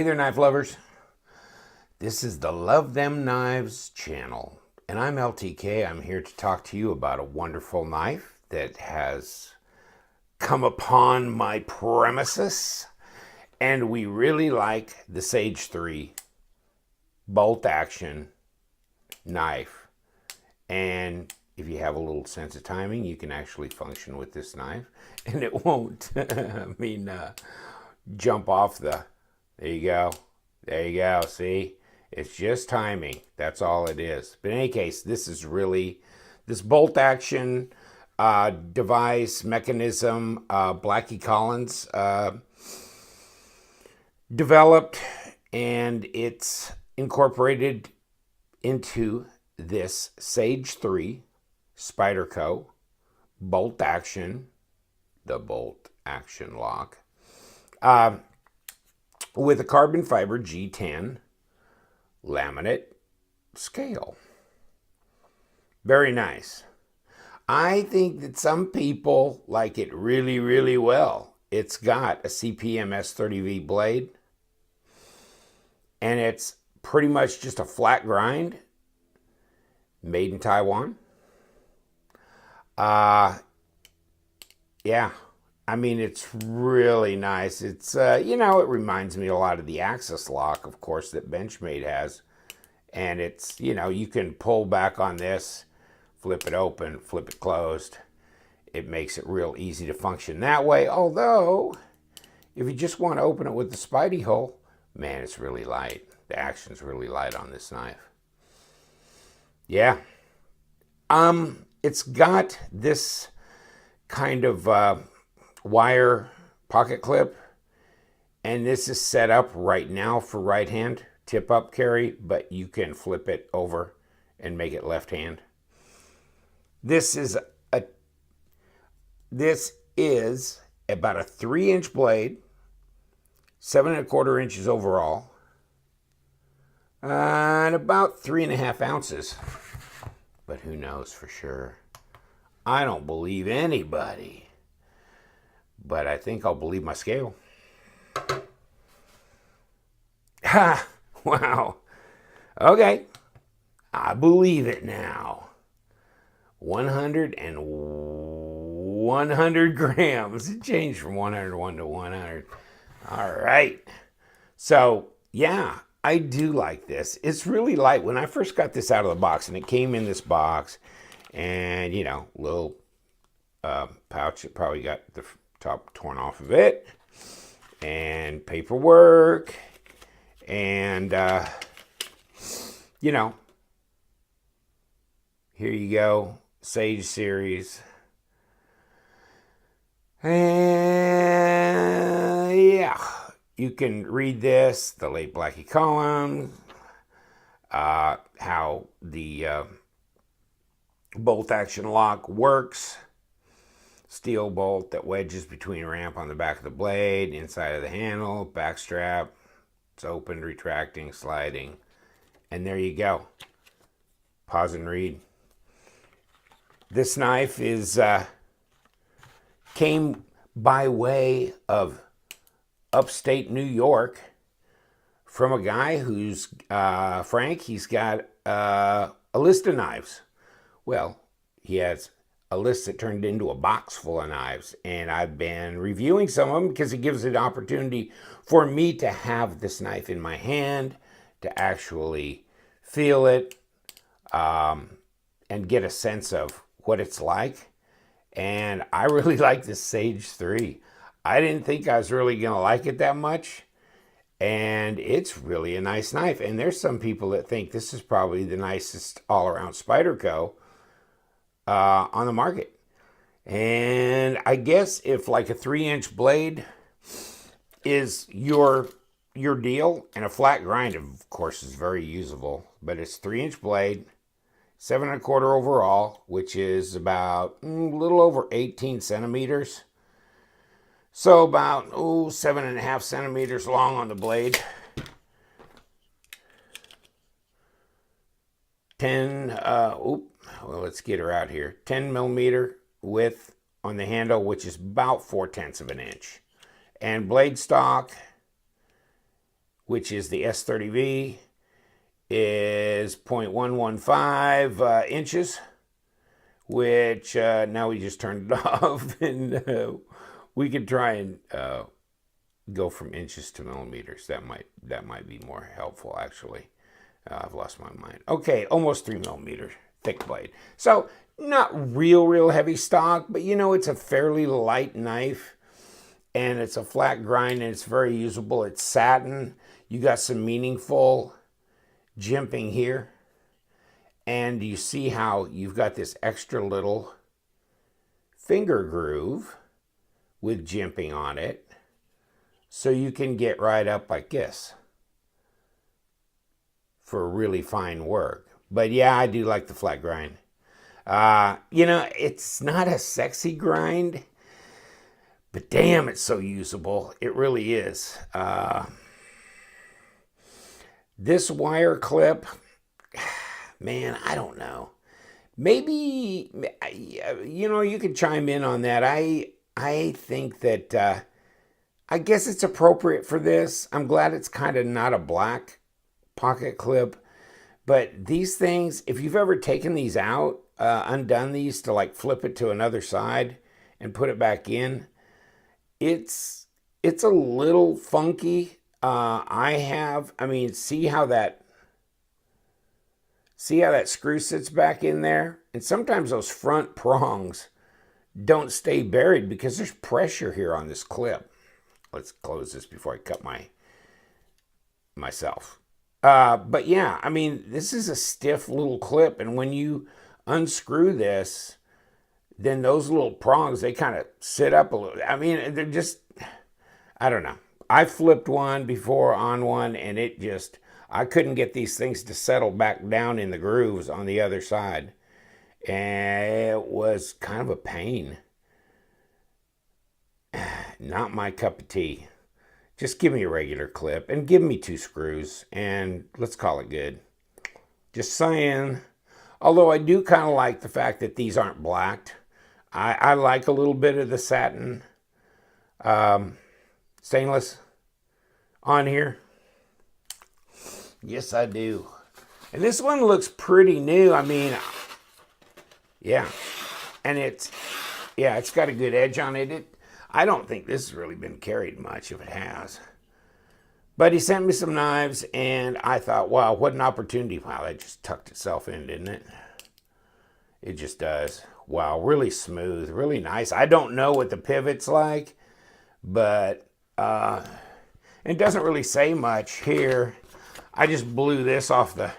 Hey there, knife lovers. This is the Love Them Knives channel, and I'm LTK. I'm here to talk to you about a wonderful knife that has come upon my premises, and we really like the Sage 3 bolt action knife. And if you have a little sense of timing, you can actually function with this knife, and it won't, jump off the... There you go. There you go. See? It's just timing. That's all it is. But in any case, this is really, this bolt action device, mechanism, Blackie Collins developed, and it's incorporated into this Sage 3 Spyderco bolt action, the bolt action lock, with a carbon fiber G10 laminate scale. Very nice. I think that some people like it really, really well. It's got a CPM S30V blade, and it's pretty much just a flat grind, made in Taiwan. Yeah. I mean, it's really nice. It's, it reminds me a lot of the Axis lock, of course, that Benchmade has. And it's, you can pull back on this, flip it open, flip it closed. It makes it real easy to function that way. Although, if you just want to open it with the Spidey hole, man, it's really light. The action's really light on this knife. Yeah. It's got this kind of... wire pocket clip, and this is set up right now for right hand tip up carry, but you can flip it over and make it left hand. This is about a 3-inch blade, 7¼ inches overall, and about 3.5 ounces, but who knows for sure. I don't believe anybody, but I think I'll believe my scale. Ha! Wow. Okay. I believe it now. 100 grams. It changed from 101 to 100. All right. So, yeah, I do like this. It's really light. When I first got this out of the box, and it came in this box, and, little pouch, it probably got the top torn off of it, and paperwork, and here you go, Sage series, and yeah, you can read this, the late Blackie Collins, how the bolt action lock works. Steel bolt that wedges between ramp on the back of the blade, inside of the handle, back strap. It's open, retracting, sliding. And there you go. Pause and read. This knife came by way of upstate New York from a guy who's, Frank, he's got a list of knives. Well, he has a list that turned into a box full of knives, and I've been reviewing some of them because it gives an opportunity for me to have this knife in my hand, to actually feel it, and get a sense of what it's like. And I really like this Sage 3. I didn't think I was really going to like it that much, and it's really a nice knife. And there's some people that think this is probably the nicest all-around Spyderco on the market. And I guess if like a 3-inch blade is your deal, and a flat grind of course is very usable, but it's 3-inch blade, 7¼ overall, which is about a little over 18 centimeters, so about 7.5 centimeters long on the blade, 10 well, let's get her out here. 10 millimeter width on the handle, which is about 4/10 of an inch. And blade stock, which is the S30V, is 0.115 inches, which now we just turned it off, and we could try and go from inches to millimeters. That might be more helpful, actually. I've lost my mind. Okay, almost 3 millimeter thick blade. So not real heavy stock, but you know, it's a fairly light knife, and it's a flat grind, and it's very usable. It's satin. You got some meaningful jimping here, and you see how you've got this extra little finger groove with jimping on it, so you can get right up like this for really fine work. But yeah, I do like the flat grind. You know, it's not a sexy grind, but damn, it's so usable. It really is. This wire clip, man, I don't know. Maybe, you know, you could chime in on that. I think that, I guess it's appropriate for this. I'm glad it's kind of not a black pocket clip. But these things, if you've ever taken these out, undone these to like flip it to another side and put it back in, it's a little funky. I mean, see how that screw sits back in there? And sometimes those front prongs don't stay buried because there's pressure here on this clip. Let's close this before I cut myself. But yeah, I mean, this is a stiff little clip, and when you unscrew this, then those little prongs, they kind of sit up a little. I mean, they're just, I don't know. I flipped one before on one, and I couldn't get these things to settle back down in the grooves on the other side. And it was kind of a pain. Not my cup of tea. Just give me a regular clip and give me 2 screws and let's call it good. Just saying. Although I do kind of like the fact that these aren't blacked. I like a little bit of the satin stainless on here. Yes, I do. And this one looks pretty new. I mean, yeah. And it's got a good edge on it. I don't think this has really been carried much, if it has. But he sent me some knives, and I thought, wow, what an opportunity. Wow, that just tucked itself in, didn't it? It just does. Wow, really smooth, really nice. I don't know what the pivot's like, but it doesn't really say much here. I just blew this off the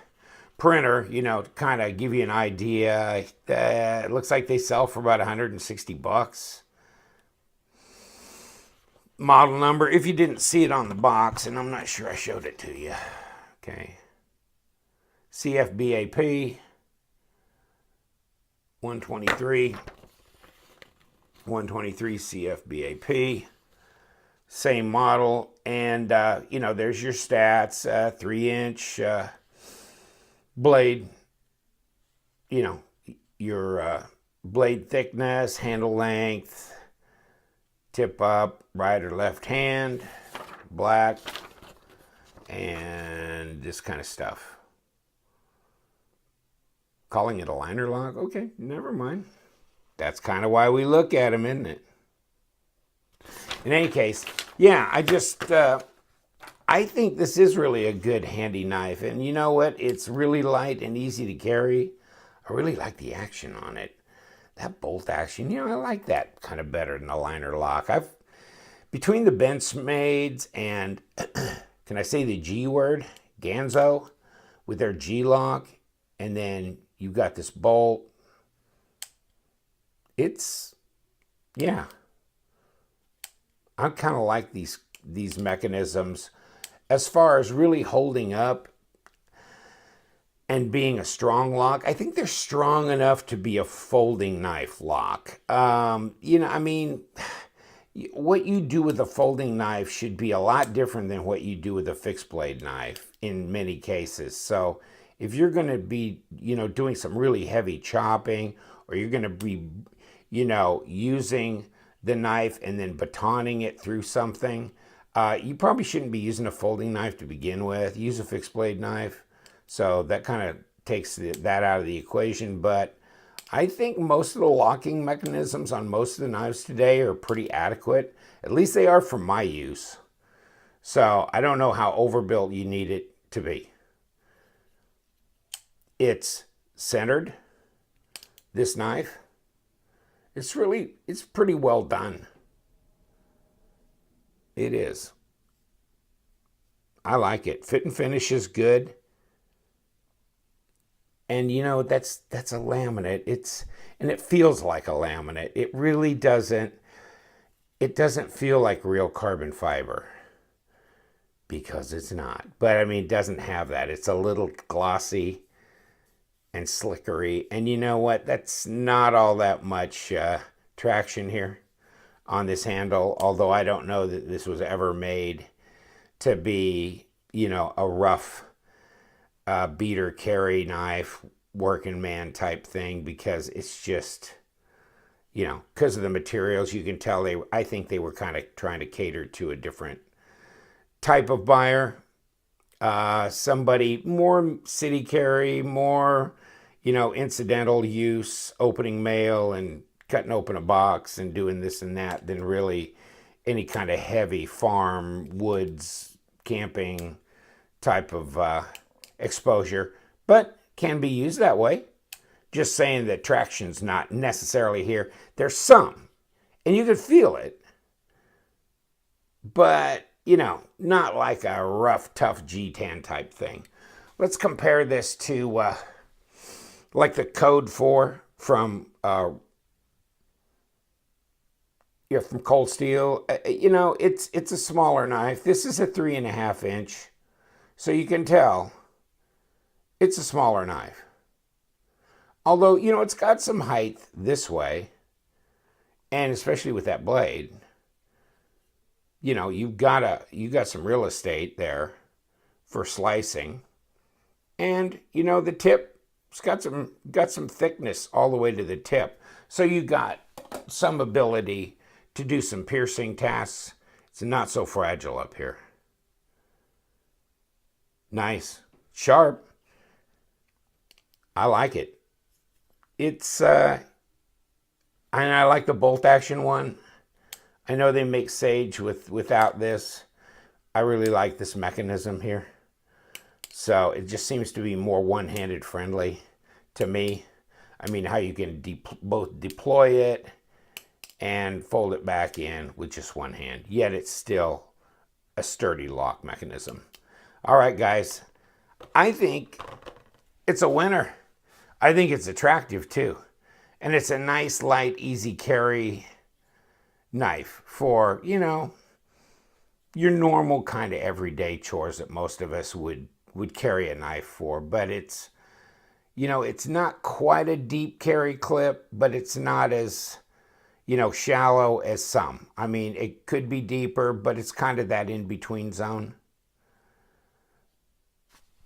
printer, you know, to kind of give you an idea. It looks like they sell for about 160 bucks. Model number, if you didn't see it on the box, and I'm not sure I showed it to you. Okay. CFBAP 123 CFBAP, same model, and you know, there's your stats, 3-inch blade, you know, your blade thickness, handle length, tip up, right or left hand, black, and this kind of stuff. Calling it a liner lock? Okay, never mind. That's kind of why we look at them, isn't it? In any case, yeah, I think this is really a good handy knife. And you know what? It's really light and easy to carry. I really like the action on it. That bolt action, you know, I like that kind of better than a liner lock. Between the Benchmades and, can I say the G word? Ganzo, with their G-lock, and then you've got this bolt. Yeah. I kind of like these mechanisms as far as really holding up and being a strong lock. I think they're strong enough to be a folding knife lock. You know, I mean, what you do with a folding knife should be a lot different than what you do with a fixed blade knife in many cases. So if you're going to be, you know, doing some really heavy chopping, or you're going to be, you know, using the knife and then batoning it through something, You probably shouldn't be using a folding knife to begin with. Use a fixed blade knife. So that kind of takes that out of the equation. But I think most of the locking mechanisms on most of the knives today are pretty adequate. At least they are for my use. So I don't know how overbuilt you need it to be. It's centered, this knife. It's pretty well done. It is. I like it. Fit and finish is good. And you know, that's a laminate. And it feels like a laminate. It really doesn't feel like real carbon fiber, because it's not. But I mean, it doesn't have that. It's a little glossy and slickery. And you know what? That's not all that much traction here on this handle, although I don't know that this was ever made to be, you know, a rough beater carry knife, working man type thing, because it's just, you know, because of the materials, you can tell I think they were kind of trying to cater to a different type of buyer. Somebody more city carry, more, you know, incidental use, opening mail and cutting open a box and doing this and that, than really any kind of heavy farm, woods, camping type of exposure, but can be used that way. Just saying that traction's not necessarily here. There's some, and you can feel it, but, you know, not like a rough, tough G10 type thing. Let's compare this to like the Code 4 from Cold Steel. You know, it's a smaller knife. This is a 3.5 inch, so you can tell it's a smaller knife. Although, you know, it's got some height this way, and especially with that blade, you know, you got some real estate there for slicing. And, you know, the tip, it's got some thickness all the way to the tip. So you got some ability to do some piercing tasks. It's not so fragile up here. Nice. Sharp. I like it. It's, and I like the bolt action one. I know they make Sage without this. I really like this mechanism here. So it just seems to be more one-handed friendly to me. I mean, how you can both deploy it and fold it back in with just one hand. Yet it's still a sturdy lock mechanism. All right, guys. I think it's a winner. I think it's attractive too. And it's a nice, light, easy carry knife for, you know, your normal kind of everyday chores that most of us would carry a knife for. But it's, you know, it's not quite a deep carry clip, but it's not as, you know, shallow as some. I mean, it could be deeper, but it's kind of that in-between zone.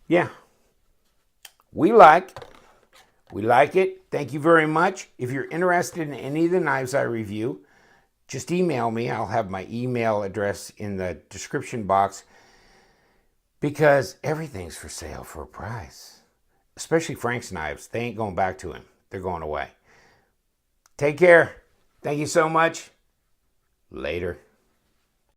Yeah. We like it. Thank you very much. If you're interested in any of the knives I review, just email me. I'll have my email address in the description box, because everything's for sale for a price. Especially Frank's knives. They ain't going back to him. They're going away. Take care. Thank you so much. Later.